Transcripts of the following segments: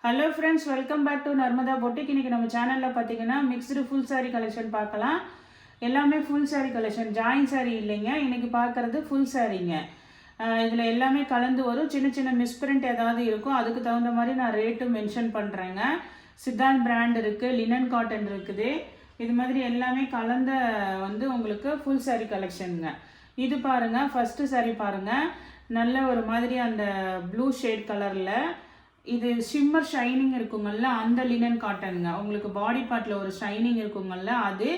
Hello friends, welcome back to Narmada boutique. இன்றைக்கி நம்ம சேனலில் பார்த்தீங்கன்னா மிக்ஸ்டு ஃபுல் சாரீ கலெக்ஷன் பார்க்கலாம். எல்லாமே full sari collection, join sari இல்லைங்க. இன்றைக்கி பார்க்குறது ஃபுல் சாரீங்க. இதில் எல்லாமே கலந்து வரும். சின்ன சின்ன மிஸ்பிரிண்ட் ஏதாவது இருக்கும், அதுக்கு தகுந்த மாதிரி நான் ரேட்டு மென்ஷன் பண்ணுறேங்க. சித்தாந்த் பிராண்ட் இருக்குது, லினன் காட்டன் இருக்குது. இது மாதிரி எல்லாமே கலந்த உங்களுக்கு ஃபுல் சாரீ கலெக்ஷனுங்க. இது பாருங்கள், ஃபஸ்ட்டு சாரீ பாருங்கள். நல்ல ஒரு மாதிரி அந்த ப்ளூ ஷேட் கலரில் இது ஷிம்மர் ஷைனிங் இருக்குங்கள்ல, அந்த லினன் காட்டனுங்க. உங்களுக்கு பாடி பார்ட்டில் ஒரு ஷைனிங் இருக்குங்கள்ல, அது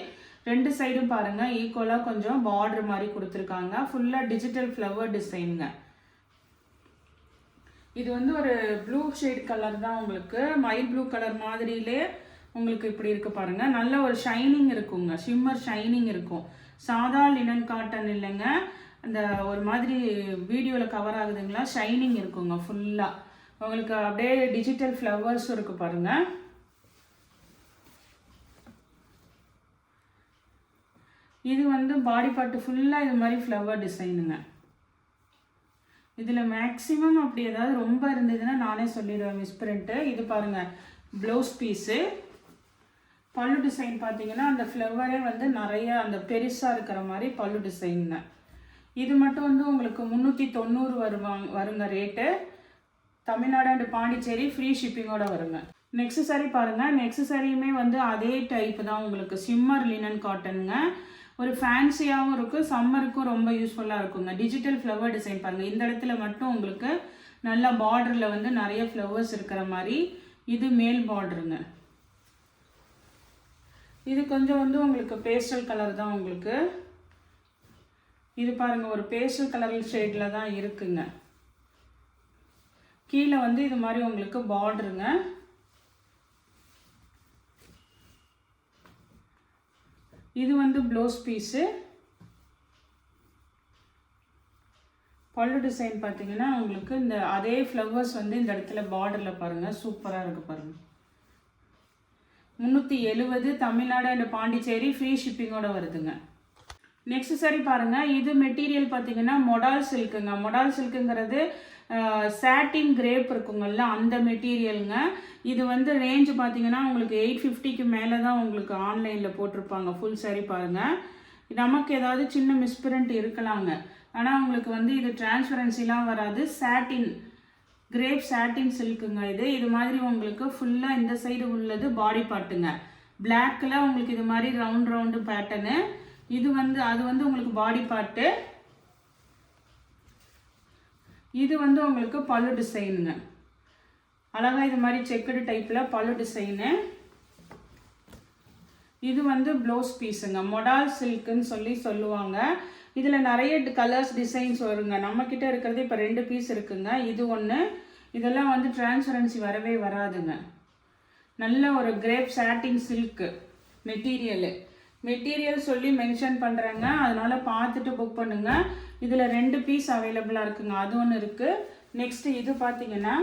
ரெண்டு சைடும் பாருங்கள் ஈக்குவலாக கொஞ்சம் பார்டர் மாதிரி கொடுத்துருக்காங்க. ஃபுல்லாக டிஜிட்டல் ஃப்ளவர் டிசைனுங்க. இது ஒரு ப்ளூ ஷேட் கலர் தான், உங்களுக்கு மைல் ப்ளூ கலர் மாதிரிலே உங்களுக்கு இப்படி இருக்கு பாருங்கள். நல்ல ஒரு ஷைனிங் இருக்குங்க, ஷிம்மர் ஷைனிங் இருக்கும். சாதா லினன் காட்டன் இல்லைங்க, அந்த ஒரு மாதிரி வீடியோவில் கவர் ஆகுதுங்களா, ஷைனிங் இருக்குங்க. ஃபுல்லாக உங்களுக்கு அப்படியே டிஜிட்டல் ஃப்ளவர்ஸும் இருக்கு பாருங்க. இது பாடி பார்ட்டு ஃபுல்லாக இது மாதிரி ஃப்ளவர் டிசைனுங்க. இதில் மேக்ஸிமம் அப்படி ஏதாவது ரொம்ப இருந்ததுன்னா நானே சொல்லிடுவேன் மிஸ்பிரிண்ட்டு. இது பாருங்கள், ப்ளவுஸ் பீஸு. பல்லு டிசைன் பார்த்தீங்கன்னா அந்த ஃப்ளவரே நிறைய அந்த பெருசாக இருக்கிற மாதிரி பல்லு டிசைனுங்க. இது மட்டும் உங்களுக்கு 390 வருங்க rate. Tamil Nadu and Pondicherry free ஷிப்பிங்கோட வருங்க. நெக்ஸ்ட் சாரீ பாருங்கள். நெக்ஸ்ட் சாரியுமே அதே டைப் தான், உங்களுக்கு ஷிம்மர் லினன் காட்டனுங்க. ஒரு ஃபேன்சியாகவும் இருக்குது, சம்மருக்கும் ரொம்ப யூஸ்ஃபுல்லாக இருக்குங்க. டிஜிட்டல் ஃப்ளவர் டிசைன் பாருங்கள். இந்த இடத்துல மட்டும் உங்களுக்கு நல்ல பார்டரில் நிறைய ஃப்ளவர்ஸ் இருக்கிற மாதிரி இது மேல் பார்டருங்க. இது கொஞ்சம் உங்களுக்கு பேஸ்டல் கலர் தான். உங்களுக்கு இது பாருங்கள், ஒரு பேஸ்டல் கலர் ஷேடில் தான் இருக்குங்க. கீழே இது மாதிரி உங்களுக்கு பார்டருங்க. இது ப்ளவுஸ் பீஸு. பல்லு டிசைன் பார்த்தீங்கன்னா உங்களுக்கு இந்த அதே ஃப்ளவர்ஸ் இந்த இடத்துல பார்டரில் பாருங்கள், சூப்பராக இருக்குது பாருங்கள். 370 தமிழ்நாடு அண்ட் பாண்டிச்சேரி ஃப்ரீ ஷிப்பிங்கோட வருதுங்க. நெக்ஸ்ட் சாரி பாருங்கள். இது மெட்டீரியல் பார்த்தீங்கன்னா மொடால் சில்க்குங்க. மொடால் சில்க்குங்கிறது சாட்டின் கிரேப் இருக்குங்கள்ல, அந்த மெட்டீரியலுங்க. இது ரேஞ்சு பார்த்தீங்கன்னா உங்களுக்கு 850க்கு மேலே தான் உங்களுக்கு ஆன்லைனில் போட்டிருப்பாங்க. ஃபுல் சாரி பாருங்கள். நமக்கு ஏதாவது சின்ன மிஸ்பிரிண்ட் இருக்கலாங்க, ஆனால் உங்களுக்கு இது டிரான்ஸ்பரன்சிலாம் வராது. சாட்டின் கிரேப் சாட்டின் சில்க்குங்க. இது மாதிரி உங்களுக்கு ஃபுல்லாக இந்த சைடு உள்ளது பாடி பார்ட்டுங்க. பிளாக்கில் உங்களுக்கு இது மாதிரி ரவுண்டு பேட்டர்னு. இது அது உங்களுக்கு பாடி பார்ட்டு. இது உங்களுக்கு பல்லு டிசைனுங்க. அழகாக இது மாதிரி செக்குடு டைப்பில் பல்லு டிசைனு. இது ப்ளவுஸ் பீஸுங்க. மொடால் சில்க்குன்னு சொல்லுவாங்க. இதில் நிறைய கலர்ஸ் டிசைன்ஸ் வருங்க. நம்மக்கிட்ட இருக்கிறது இப்போ 2 பீஸ் இருக்குங்க. இது ஒன்று. இதெல்லாம் டிரான்ஸ்பரன்சி வரவே வராதுங்க. நல்ல ஒரு கிரேப் சாட்டின் சில்க்கு மெட்டீரியல் சொல்லி மென்ஷன் பண்ணுறேங்க, அதனால் பார்த்துட்டு புக் பண்ணுங்கள். இதில் 2 பீஸ் அவைலபிளாக இருக்குங்க. அது ஒன்று இருக்குது. நெக்ஸ்ட்டு இது பார்த்தீங்கன்னா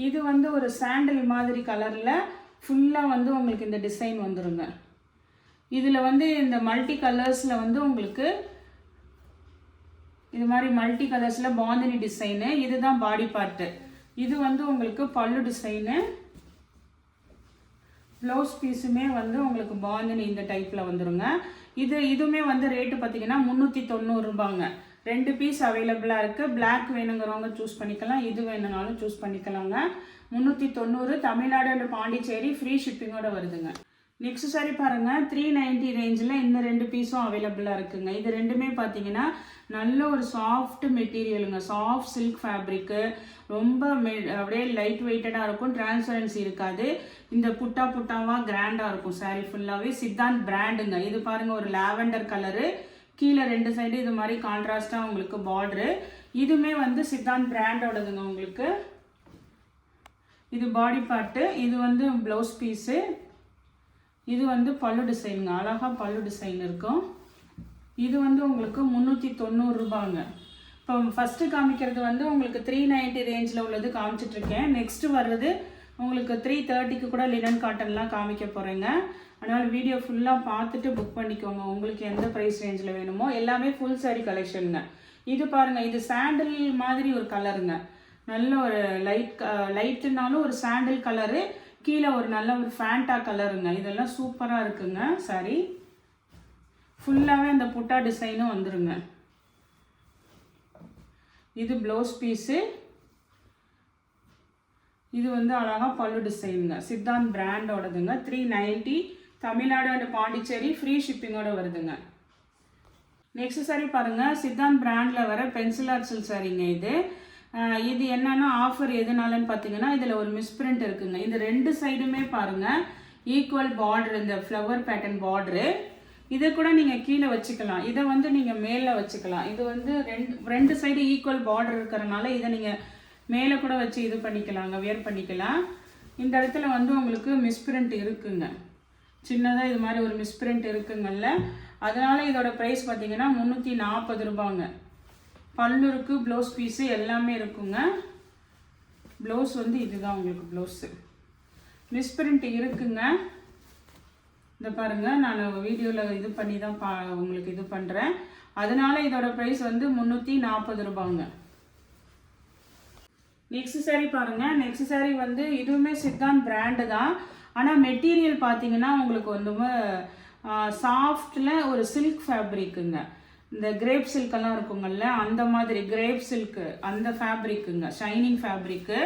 இது ஒரு சாண்டில் மாதிரி கலரில் ஃபுல்லாக உங்களுக்கு இந்த டிசைன் வந்துருங்க. இதில் இந்த மல்டி கலர்ஸில் உங்களுக்கு இது மாதிரி மல்டி கலர்ஸில் பாந்தினி டிசைனு. இதுதான் பாடி பார்ட்டு. இது உங்களுக்கு பல்லு டிசைனு. ப்ளவுஸ் பீஸுமே உங்களுக்கு பாந்தினி இந்த டைப்பில் வந்துருங்க. இதுவுமே ரேட்டு பார்த்தீங்கன்னா 390 ரூபாங்க. 2 பீஸ் அவைலபிளாக இருக்குது. பிளாக் வேணுங்கிறவங்க சூஸ் பண்ணிக்கலாம், இது வேணுனாலும் சூஸ் பண்ணிக்கலாங்க. 390 தமிழ்நாடு அண்ட் பாண்டிச்சேரி ஃப்ரீ ஷிப்பிங்கோட வருதுங்க. நெக்ஸ்ட் சாரி பாருங்கள். 390 ரேஞ்சில் இந்த 2 பீஸும் அவைலபிளாக இருக்குங்க. இது ரெண்டுமே பார்த்தீங்கன்னா நல்ல ஒரு சாஃப்ட் மெட்டீரியலுங்க. சாஃப்ட் சில்க் ஃபேப்ரிக்கு, ரொம்ப அப்படியே லைட் வெயிட்டடாக இருக்கும். டிரான்ஸ்பரன்சி இருக்காது. இந்த புட்டாவாக கிராண்டாக இருக்கும். சாரீ ஃபுல்லாகவே சித்தாந்த் பிராண்டுங்க. இது பாருங்கள், ஒரு லாவெண்டர் கலரு. கீழே 2 சைடு இது மாதிரி கான்ட்ராஸ்டாக உங்களுக்கு பார்டரு. இதுவுமே சித்தாந்த் பிராண்டோடதுங்க. உங்களுக்கு இது பாடி பார்ட்டு. இது ப்ளவுஸ் பீஸு. இது பல்லு டிசைனுங்க. அழகாக பல்லு டிசைன் இருக்கும். இது உங்களுக்கு 390 ரூபாங்க. இப்போ ஃபஸ்ட்டு காமிக்கிறது உங்களுக்கு 390 ரேஞ்சில் உள்ளது காமிச்சிட்ருக்கேன். நெக்ஸ்ட்டு வர்றது உங்களுக்கு 330க்கு கூட லினன் காட்டன்லாம் காமிக்க போகிறேங்க. அதனால் வீடியோ ஃபுல்லாக பார்த்துட்டு புக் பண்ணிக்கோங்க. உங்களுக்கு எந்த ப்ரைஸ் ரேஞ்சில் வேணுமோ. எல்லாமே ஃபுல் சாரீ கலெக்ஷனுங்க. இது பாருங்கள், இது சாண்டில் மாதிரி ஒரு கலருங்க. நல்ல ஒரு லைட்டுனாலும் ஒரு சாண்டில் கலரு, கீழே ஒரு நல்ல ஒரு ஃபேண்டா கலருங்க. இதெல்லாம் சூப்பராக இருக்குங்க. சாரி ஃபுல்லாகவே அந்த புட்டா டிசைனும் வந்துருங்க. இது ப்ளவுஸ் பீஸு. இது வந்து அழகாக பல்லு டிசைனுங்க. சித்தாந்த் பிராண்டோடதுங்க. 390 தமிழ்நாடு அண்ட் பாண்டிச்சேரி ஃப்ரீ ஷிப்பிங்கோட வருதுங்க. நெக்ஸ்ட் சாரி பாருங்கள், சித்தாந்த் பிராண்டில் வர பென்சில் ஆர்ட் சில்க் சாரிங்க. இது என்னன்னா ஆஃபர் எதுனாலன்னு பார்த்தீங்கன்னா, இதில் ஒரு மிஸ்பிரிண்ட் இருக்குங்க. இந்த 2 சைடுமே பாருங்கள் ஈக்குவல் பார்டர், இந்த ஃப்ளவர் பேட்டர்ன் பார்டரு. இதை கூட நீங்கள் கீழே வச்சுக்கலாம், இதை வந்து நீங்கள் மேலே வச்சுக்கலாம். இது வந்து ரெண்டு சைடு ஈக்குவல் பார்டர் இருக்கிறனால இதை நீங்கள் மேலே கூட வச்சு இது பண்ணிக்கலாங்க, வியர் பண்ணிக்கலாம். இந்த இடத்துல வந்து உங்களுக்கு மிஸ்பிரிண்ட் இருக்குங்க, சின்னதாக இது மாதிரி ஒரு மிஸ்பிரிண்ட் இருக்குங்கல்ல. அதனால் இதோட ப்ரைஸ் பார்த்தீங்கன்னா 340 ரூபாங்க. பல்லு இருக்குது, ப்ளவுஸ் பீஸு எல்லாமே இருக்குங்க. ப்ளவுஸ் வந்து இதுதான் உங்களுக்கு ப்ளவுஸு. மிஸ்பிரிண்ட் இருக்குங்க. இந்த பாருங்கள், நான் வீடியோவில் இது பண்ணி தான் உங்களுக்கு இது பண்ணுறேன். அதனால் இதோட ப்ரைஸ் வந்து 340 ரூபாங்க. நெக்ஸ்ட் சாரீ பாருங்கள். நெக்ஸ்ட் சாரீ வந்து இதுவுமே சித்தாந்த் பிராண்டு தான். ஆனால் மெட்டீரியல் பார்த்தீங்கன்னா உங்களுக்கு வந்து சாஃப்டில் ஒரு சில்க் ஃபேப்ரிக்குங்க. இந்த கிரேப் சில்கெல்லாம் இருக்குங்கள்ல, அந்த மாதிரி கிரேப் சில்க்கு அந்த ஃபேப்ரிக்குங்க, ஷைனிங் ஃபேப்ரிக்கு.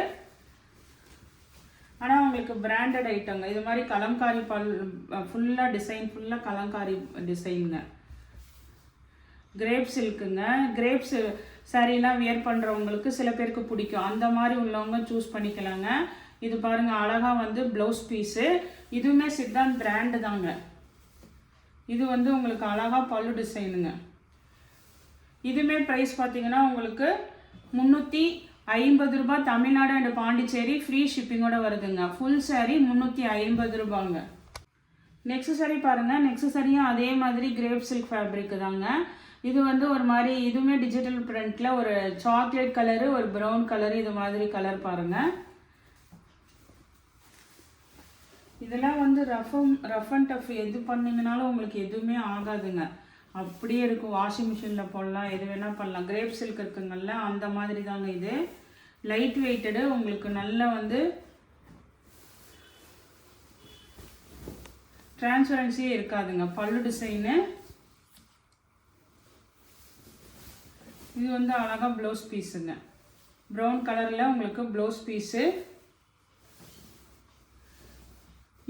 ஆனால் உங்களுக்கு பிராண்டட் ஐட்டங்க. இது மாதிரி கலம்காரி ஃபுல்லாக டிசைன், ஃபுல்லாக கலம்காரி டிசைனுங்க. கிரேப் சில்க்குங்க. கிரேப்ஸ் சாரீலாம் வியர் பண்ணுறவங்களுக்கு சில பேருக்கு பிடிக்கும், அந்த மாதிரி உள்ளவங்க சூஸ் பண்ணிக்கலாங்க. இது பாருங்கள் அழகாக வந்து ப்ளவுஸ் பீஸு. இதுவுமே சித்தாந்த் பிராண்டு தாங்க. இது வந்து உங்களுக்கு அழகாக பல்லு டிசைனுங்க. இதுவுமே ப்ரைஸ் பார்த்தீங்கன்னா உங்களுக்கு 350 ரூபாய் தமிழ்நாடு அண்ட் பாண்டிச்சேரி ஃப்ரீ ஷிப்பிங்கோட வருதுங்க. ஃபுல் சாரீ 350 ரூபாங்க. நெக்ஸ்ட் சாரீ பாருங்கள். நெக்ஸ்ட் சாரியும் அதே மாதிரி கிரேப் சில்க் ஃபேப்ரிக்கு தாங்க. இது வந்து ஒரு மாதிரி இதுவுமே டிஜிட்டல் பிரிண்டில் ஒரு சாக்லேட் கலரு, ஒரு ப்ரௌன் கலரு, இது மாதிரி கலர் பாருங்கள். இதெல்லாம் வந்து ரஃப் அண்ட் டஃப் எது பண்ணிங்கனாலும் உங்களுக்கு எதுவுமே ஆகாதுங்க, அப்படியே இருக்கும். வாஷிங் மிஷினில் போடலாம், எது வேணால் பண்ணலாம். கிரேப் சில்க் இருக்குங்கள்ல, அந்த மாதிரி தாங்க. இது லைட் வெயிட்டடு, உங்களுக்கு நல்லா வந்து டிரான்ஸ்பரன்சியே இருக்காதுங்க. பல்லு டிசைனு. இது வந்து அழகாக ப்ளவுஸ் பீஸுங்க. ப்ரௌன் கலரில் உங்களுக்கு ப்ளவுஸ் பீஸு.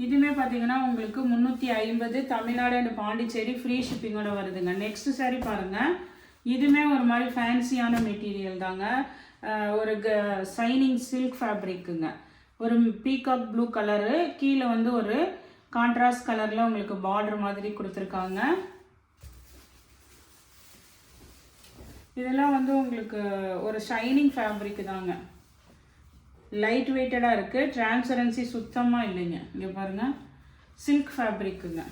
இதுவுமே பார்த்தீங்கன்னா உங்களுக்கு 350 தமிழ்நாடு அண்ட் பாண்டிச்சேரி ஃப்ரீ ஷிப்பிங்கோட வருதுங்க. நெக்ஸ்ட் சாரீ பாருங்கள். இதுவுமே ஒரு மாதிரி ஃபேன்சியான மெட்டீரியல் தாங்க. ஒரு ஷைனிங் சில்க் ஃபேப்ரிக்குங்க. ஒரு பீகாக் ப்ளூ கலரு, கீழே வந்து ஒரு கான்ட்ராஸ்ட் கலரில் உங்களுக்கு பார்டர் மாதிரி கொடுத்துருக்காங்க. இதெல்லாம் வந்து உங்களுக்கு ஒரு ஷைனிங் ஃபேப்ரிக் தாங்க. லைட் வெயிட்டடாக இருக்குது, டிரான்ஸ்பரன்சி சுத்தமாக இல்லைங்க. இங்கே பாருங்கள், சில்க் ஃபேப்ரிக்குங்க.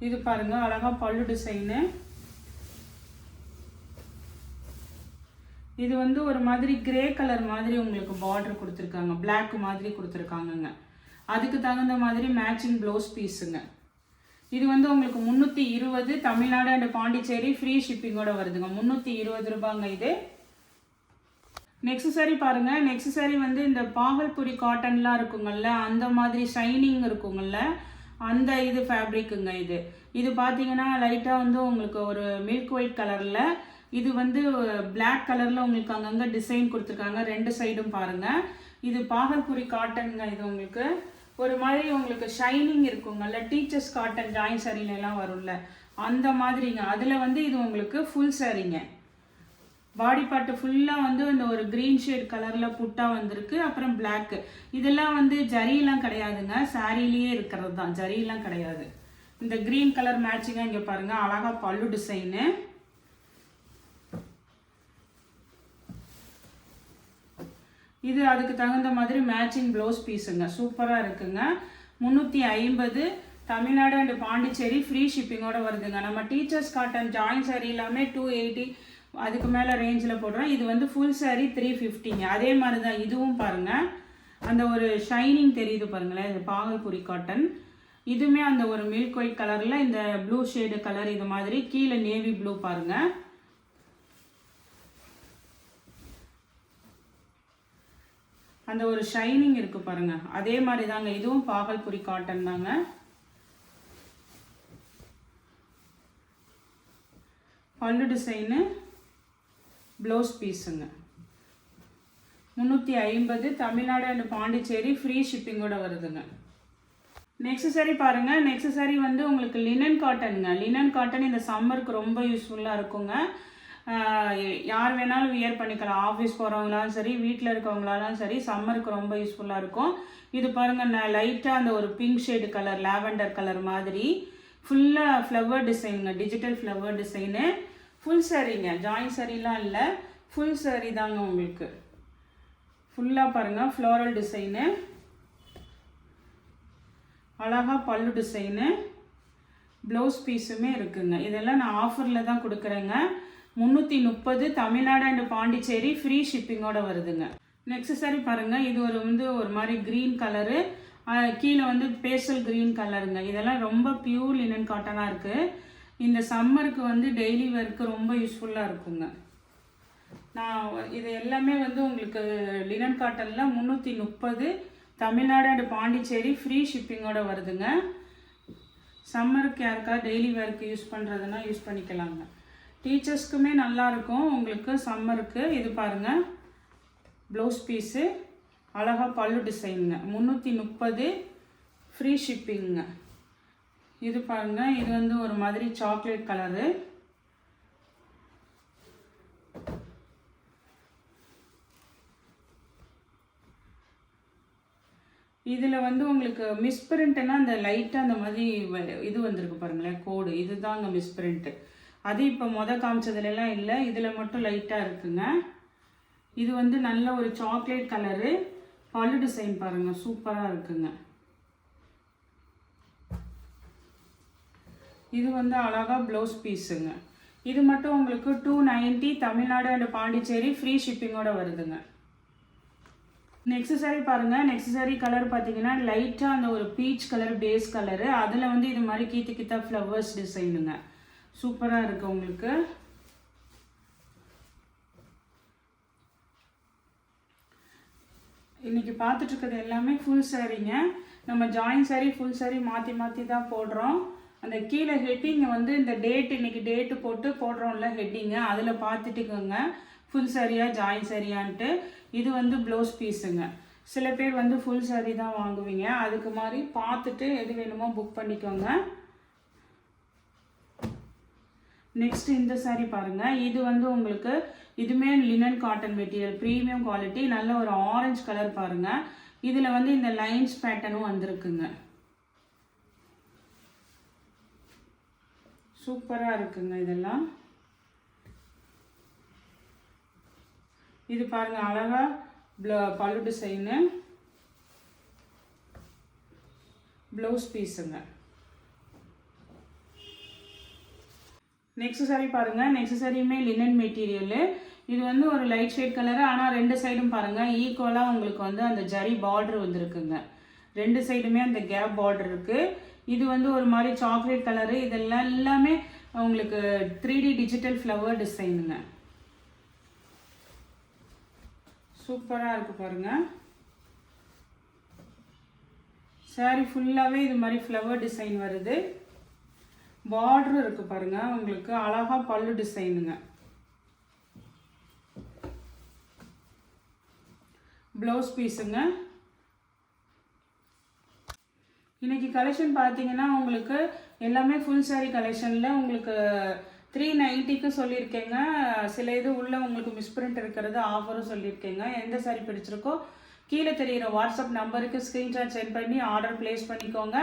இது பாருங்கள் அழகாக பல்லு டிசைனு. இது வந்து ஒரு மாதிரி கிரே கலர் மாதிரி உங்களுக்கு பார்டர் கொடுத்துருக்காங்க, பிளாக் மாதிரி கொடுத்துருக்காங்கங்க. அதுக்கு தகுந்த மாதிரி மேட்சிங் ப்ளவுஸ் பீஸுங்க. இது வந்து உங்களுக்கு 320 தமிழ்நாடு அண்ட் பாண்டிச்சேரி ஃப்ரீ ஷிப்பிங்கோட வருதுங்க. 320 ரூபாங்க இது. நெக்ஸ்ட் சாரீ பாருங்கள். நெக்ஸ்ட் சாரீ வந்து இந்த பாகல்புரி காட்டன்லாம் இருக்குங்கள்ல, அந்த மாதிரி ஷைனிங் இருக்குங்கள்ல, அந்த இது ஃபேப்ரிக்குங்க. இது பார்த்தீங்கன்னா லைட்டாக வந்து உங்களுக்கு ஒரு மில்க் ஒயிட் கலரில், இது வந்து பிளாக் கலரில் உங்களுக்கு அங்கங்கே டிசைன் கொடுத்துருக்காங்க. 2 சைடும் பாருங்கள். இது பாகல்புரி காட்டனுங்க. இது உங்களுக்கு ஒரு மாதிரி உங்களுக்கு ஷைனிங் இருக்குங்கல்ல, டீச்சர்ஸ் காட்டன் ஜாயின் சாரீலாம் வரும்ல, அந்த மாதிரிங்க. அதில் வந்து இது உங்களுக்கு ஃபுல் சாரீங்க. பாடி பார்ட்டு ஃபுல்லாக வந்து இந்த ஒரு க்ரீன் ஷேட் கலரில் புட்டா வந்திருக்கு, அப்புறம் பிளாக்கு. இதெல்லாம் வந்து ஜரியெல்லாம் கிடையாதுங்க, சாரிலேயே இருக்கிறது தான், ஜரியெல்லாம் கிடையாது. இந்த க்ரீன் கலர் மேட்சிங்காக இங்கே பாருங்கள் அழகாக பல்லு டிசைனு. இது அதுக்கு தகுந்த மாதிரி மேட்சிங் ப்ளவுஸ் பீஸுங்க. சூப்பராக இருக்குங்க. 350 தமிழ்நாடு அண்ட் பாண்டிச்சேரி ஃப்ரீ ஷிப்பிங்கோட வருதுங்க. நம்ம டீச்சர்ஸ் காட்டன் ஜாயின் சாரீ எல்லாமே 280 அதுக்கு மேலே ரேஞ்சில் போடுறோம். இது வந்து ஃபுல் சாரீ 350ங்க. அதே மாதிரி தான் இதுவும் பாருங்கள், அந்த ஒரு ஷைனிங் தெரியுது பாருங்களேன். இது பாகல்புரி காட்டன். இதுவுமே அந்த ஒரு மில்க் ஒயிட் கலரில் இந்த ப்ளூ ஷேடு கலர், இது மாதிரி கீழே நேவி ப்ளூ பாருங்கள். அந்த ஒரு ஷைனிங் இருக்குது பாருங்கள். அதே மாதிரி தாங்க இதுவும் பாகல்புரி காட்டன் தாங்க. பல்லு டிசைனு, ப்ளவுஸ் பீஸுங்க. 350 தமிழ்நாடு அண்ட் பாண்டிச்சேரி ஃப்ரீ ஷிப்பிங்கோட வருதுங்க. நெக்ஸ்ட் சாரி பாருங்கள். நெக்ஸ்ட் சாரி வந்து உங்களுக்கு லினன் காட்டனுங்க. லினன் காட்டன் இந்த சம்மருக்கு ரொம்ப யூஸ்ஃபுல்லாக இருக்குங்க. யார் வேணாலும் வியர் பண்ணிக்கலாம். ஆஃபீஸ் போகிறவங்களாலும் சரி, வீட்டில் இருக்கவங்களாலும் சரி, சம்மருக்கு ரொம்ப யூஸ்ஃபுல்லாக இருக்கும். இது பாருங்கள், நான் லைட்டாக அந்த ஒரு pink shade colour, lavender colour மாதிரி ஃபுல்லாக ஃப்ளவர் டிசைனுங்க, டிஜிட்டல் ஃப்ளவர் டிசைனு. ஃபுல் சாரீங்க, ஜாயின் சாரீலாம் இல்லை, ஃபுல் சாரீ தாங்க உங்களுக்கு. ஃபுல்லாக பாருங்கள் ஃப்ளோரல் டிசைனு, அழகாக பல்லு டிசைனு, ப்ளவுஸ் பீஸுமே இருக்குங்க. இதெல்லாம் நான் ஆஃபரில் தான் கொடுக்குறேங்க. 330 தமிழ்நாடு அண்ட் பாண்டிச்சேரி ஃப்ரீ ஷிப்பிங்கோட வருதுங்க. நெக்ஸ்ட் சாரி பாருங்கள். இது ஒரு மாதிரி க்ரீன் கலரு, கீழே வந்து பேஸ்டல் க்ரீன் கலருங்க. இதெல்லாம் ரொம்ப பியூர் லினன் காட்டனாக இருக்குது. இந்த சம்மருக்கு வந்து டெய்லி வேர்க்கு ரொம்ப யூஸ்ஃபுல்லாக இருக்குங்க. நான் இது எல்லாமே வந்து உங்களுக்கு லினன் காட்டனில் 330 தமிழ்நாடு அண்ட் பாண்டிச்சேரி ஃப்ரீ ஷிப்பிங்கோட வருதுங்க. சம்மருக்கு யாருக்கா டெய்லி வேர்க்கு யூஸ் பண்ணுறதுனா யூஸ் பண்ணிக்கலாங்க. டீச்சர்ஸ்க்குமே நல்லாயிருக்கும் உங்களுக்கு சம்மருக்கு. இது பாருங்கள், ப்ளவுஸ் பீஸு, அழகாக பல்லு டிசைனுங்க. 330 ஃப்ரீ ஷிப்பிங்க. இது பாருங்கள், இது வந்து ஒரு மாதிரி சாக்லேட் கலரு. இதில் வந்து உங்களுக்கு மிஸ்பிரிண்ட்னா அந்த லைட்டாக அந்த மாதிரி இது வந்திருக்கு பாருங்களேன், கோடு. இதுதாங்க மிஸ்பிரிண்ட்டு. அது இப்போ காமிச்சதுலாம் இல்லை, இதில் மட்டும் லைட்டாக இருக்குங்க. இது வந்து நல்ல ஒரு சாக்லேட் கலரு, பல்லு டிசைன் பாருங்கள், சூப்பராக இருக்குங்க. இது வந்து அழகாக ப்ளவுஸ் பீஸுங்க. இது மட்டும் உங்களுக்கு 290 தமிழ்நாடு அண்ட் பாண்டிச்சேரி ஃப்ரீ ஷிப்பிங்கோட வருதுங்க. நெக்ஸ்ட் சாரி பாருங்கள். நெக்ஸ்ட் சாரி கலர் பார்த்தீங்கன்னா லைட்டாக அந்த ஒரு பீச் கலர் பேஸ் கலரு. அதில் வந்து இது மாதிரி கீத்தா ஃப்ளவர்ஸ் டிசைனுங்க. சூப்பராக இருக்குது உங்களுக்கு. இன்றைக்கி பார்த்துட்ருக்கிறது எல்லாமே ஃபுல் சாரீங்க. நம்ம ஜாயின் சாரீ ஃபுல் சாரீ மாற்றி மாற்றி தான் போடுறோம். அந்த கீழே ஹெட்டிங்கை வந்து இந்த டேட், இன்றைக்கி டேட்டு போட்டு போடுறோம்ல ஹெட்டிங்கை, அதில் பார்த்துட்டுக்கோங்க ஃபுல் சாரியா ஜாயின் சாரியான்ட்டு. இது வந்து ப்ளவுஸ் பீஸுங்க. சில பேர் வந்து ஃபுல் சாரீ தான் வாங்குவீங்க, அதுக்கு மாதிரி பார்த்துட்டு எது வேணுமோ புக் பண்ணிக்கோங்க. நெக்ஸ்ட் இந்த சாரீ பாருங்கள். இது வந்து உங்களுக்கு இதுமே linen cotton material, premium quality, நல்ல ஒரு ஆரஞ்சு கலர் பாருங்கள். இதில் வந்து இந்த லைன்ஸ் பேட்டர்னும் வந்திருக்குங்க. சூப்பராக இருக்குங்க இதெல்லாம். இது பாருங்கள், அழகாக பல்லு டிசைனு, ப்ளவுஸ் பீஸுங்க. நெக்ஸ்ட் சாரி பாருங்கள். நெக்ஸ்ட் சாரியுமே லினன் மெட்டீரியலு. இது வந்து ஒரு லைட் ஷேட் கலரு, ஆனால் ரெண்டு சைடும் பாருங்கள் ஈக்குவலாக உங்களுக்கு வந்து அந்த ஜரி பார்டர் வந்துருக்குங்க. ரெண்டு சைடுமே அந்த கேப் பார்டர் இருக்குது. இது வந்து ஒரு மாதிரி சாக்லேட் கலரு. இதெல்லாம் எல்லாமே உங்களுக்கு 3D டிஜிட்டல் ஃப்ளவர் டிசைனுங்க. சூப்பராக இருக்குது பாருங்கள். சாரி ஃபுல்லாகவே இது மாதிரி ஃப்ளவர் டிசைன் வருது. பார்டரும் இருக்குது பாருங்கள் உங்களுக்கு, அழகாக பல்லு டிசைனுங்க. ப்ளவுஸ் பீஸுங்க. இன்றைக்கி கலெக்ஷன் பார்த்தீங்கன்னா உங்களுக்கு எல்லாமே ஃபுல் சாரீ கலெக்ஷனில் உங்களுக்கு 390க்கு சொல்லியிருக்கேங்க. சில இது உள்ள உங்களுக்கு மிஸ்பிரிண்ட் இருக்கிறது ஆஃபரும் சொல்லியிருக்கேங்க. எந்த சாரீ பிடிச்சிருக்கோ கீழே தெரிகிற வாட்ஸ்அப் நம்பருக்கு ஸ்க்ரீன்ஷாட் சென்ட் பண்ணி ஆர்டர் ப்ளேஸ் பண்ணிக்கோங்க.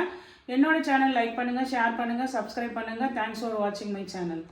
என்னோட சேனல் லைக் பண்ணுங்கள், ஷேர் பண்ணுங்கள், சப்ஸ்கிரைப் பண்ணுங்கள். தேங்க்ஸ் ஃபார் வாட்சிங் மை சேனல்.